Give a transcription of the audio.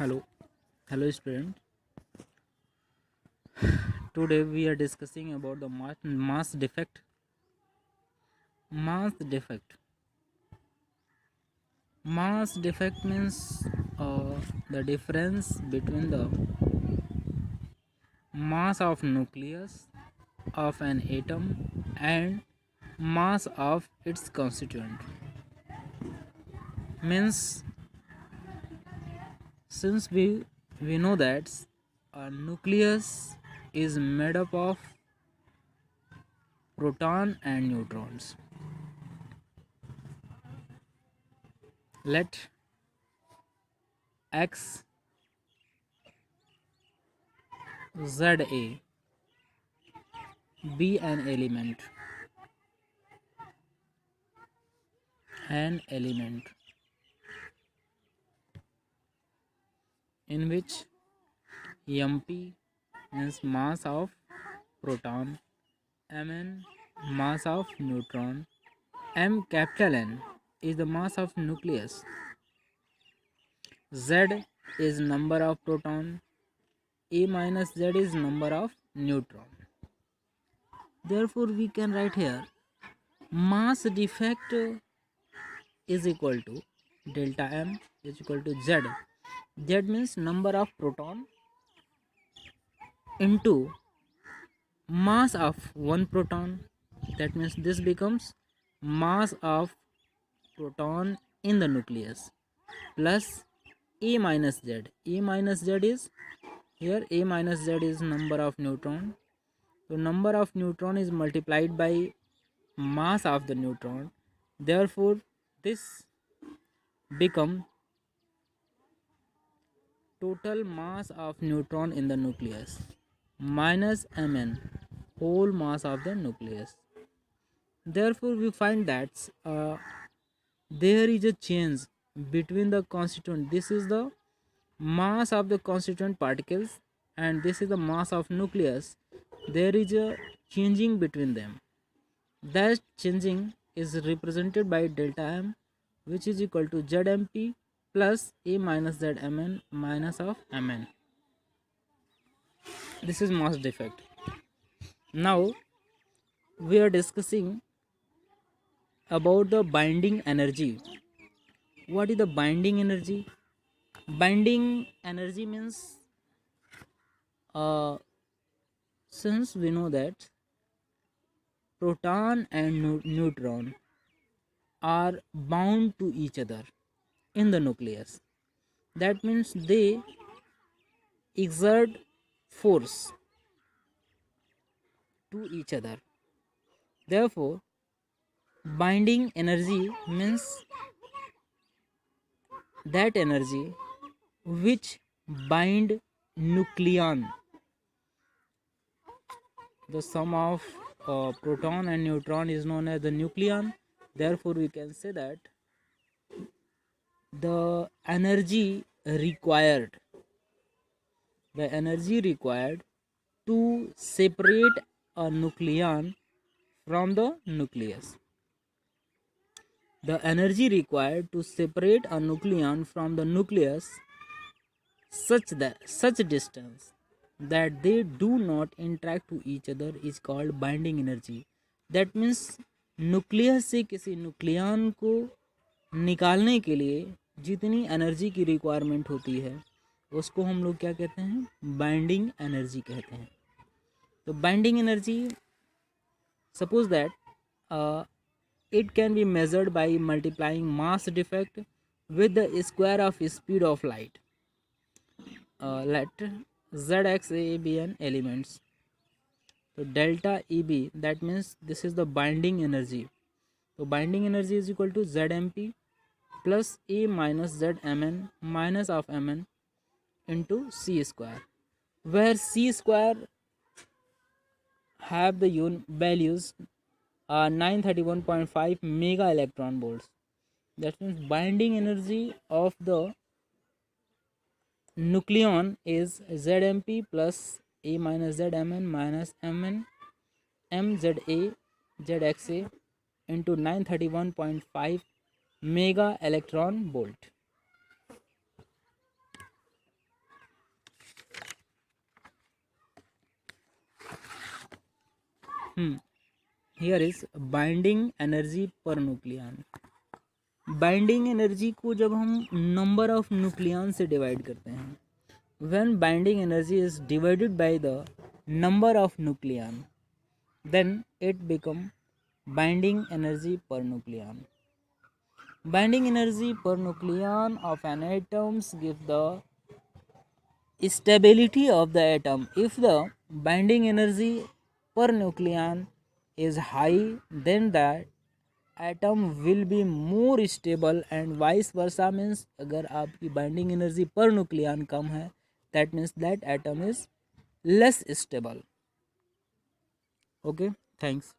Hello, hello student. Today we are discussing about the mass defect. Mass defect. Mass defect means the difference between the mass of nucleus of an atom and mass of its constituent. Means since we know that a nucleus is made up of proton and neutrons. Let X ZA be an element in which MP means mass of proton, Mn mass of neutron, M capital N is the mass of nucleus, Z is number of proton, A minus Z is number of neutron. Therefore we can write here mass defect is equal to delta M is equal to Z. Z means number of proton into mass of one proton. That means this becomes mass of proton in the nucleus plus A minus Z. A minus Z is here, A minus Z is number of neutron. So number of neutron is multiplied by mass of the neutron. Therefore this become total mass of neutron in the nucleus minus Mn whole mass of the nucleus. Therefore we find that there is a change between the constituent. This is the mass of the constituent particles and this is the mass of nucleus. There is a changing between them. That changing is represented by delta M, which is equal to ZMP plus A minus ZMN minus of Mn. This is mass defect. Now we are discussing about the binding energy. What is the binding energy? Binding energy means since we know that proton and neutron are bound to each other in the nucleus, that means they exert force to each other. Therefore binding energy means that energy which bind nucleon. The sum of proton and neutron is known as the nucleon. Therefore we can say that the energy required to separate a nucleon from the nucleus. The energy required to separate a nucleon from the nucleus such distance that they do not interact to each other is called binding energy. That means nucleus से किसी nucleon को निकालने के लिए जितनी energy की requirement होती है उसको हम लोग क्या कहते हैं, बाइंडिंग एनर्जी कहते हैं. तो binding energy suppose that it can be measured by multiplying mass defect with the square of speed of light. Let Zxa be an elements. So delta Eb, that means this is the binding energy. So binding energy is equal to Zmp plus A minus Zmn minus of Mn into C square, where C square have the values 931.5 mega electron volts. That means binding energy of the nucleon is Zmp plus A minus Zmn minus Mn Mza Zxa into 931.5 mega electron volt. Here is binding energy per nucleon. Binding energy को जब हम number of nucleon से divide करते हैं, when binding energy is divided by the number of nucleon, then it become binding energy per nucleon. Binding energy per nucleon of an atoms give the stability of the atom. If the binding energy per nucleon is high, then that atom will be more stable and vice versa. means अगर आपकी binding energy per nucleon कम है, that means that atom is less stable. Okay, thanks.